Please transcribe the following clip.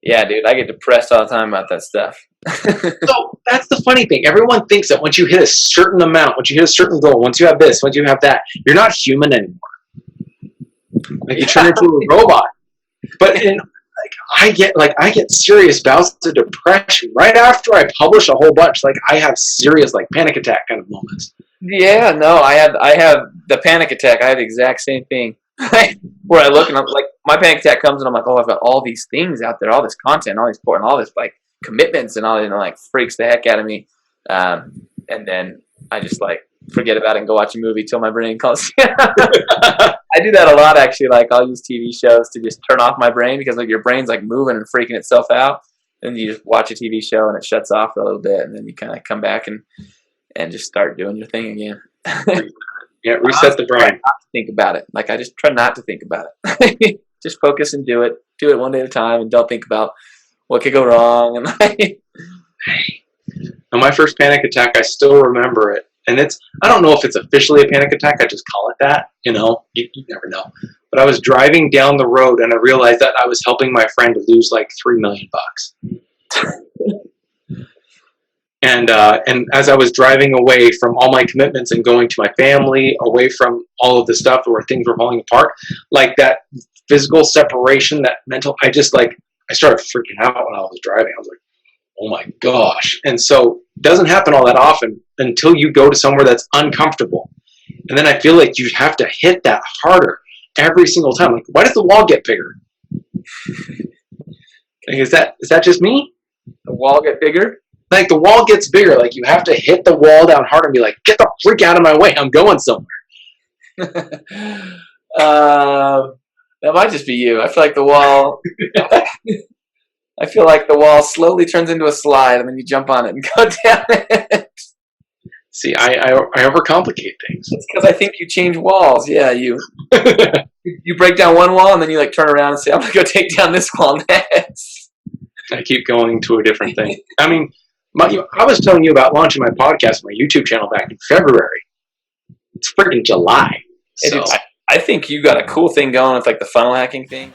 Yeah, dude, I get depressed all the time about that stuff. So that's the funny thing. Everyone thinks that once you hit a certain amount, once you hit a certain goal, once you have this, once you have that, you're not human anymore. Like you turn into a robot. But I get serious bouts of depression right after I publish a whole bunch. Like I have serious like panic attack kind of moments. Yeah, no, I have the panic attack. I have the exact same thing. Where I look and I'm like, my panic attack comes and I'm like, oh, I've got all these things out there, all this content, all these important, all this like commitments and all, like freaks the heck out of me. And then I just like forget about it and go watch a movie till my brain calls. I do that a lot actually. Like I'll use TV shows to just turn off my brain because like your brain's like moving and freaking itself out. And you just watch a TV show and it shuts off for a little bit, and then you kind of come back and just start doing your thing again. Yeah, reset the brain. Not to think about it. Like I just try not to think about it. Just focus and do it. Do it one day at a time, and don't think about what could go wrong. And like, on my first panic attack, I still remember it. And I don't know if it's officially a panic attack. I just call it that. You know, you never know. But I was driving down the road and I realized that I was helping my friend lose like $3 million. And as I was driving away from all my commitments and going to my family, away from all of the stuff where things were falling apart, like that physical separation, that mental, I started freaking out when I was driving. I was like, oh my gosh. And so it doesn't happen all that often until you go to somewhere that's uncomfortable. And then I feel like you have to hit that harder every single time. Like, why does the wall get bigger? Is that just me? the wall get bigger? Like the wall gets bigger. Like you have to hit the wall down hard and be like, get the freak out of my way. I'm going somewhere. That might just be you. I feel like the wall. I feel like the wall slowly turns into a slide, and then you jump on it and go down it. See, I overcomplicate things. It's because I think you change walls. Yeah, you break down one wall, and then you like turn around and say, "I'm gonna go take down this wall next." I keep going to a different thing. I mean, I was telling you about launching my podcast, my YouTube channel back in February. It's freaking July. Hey, So. dude, I think you got a cool thing going with like the funnel hacking thing.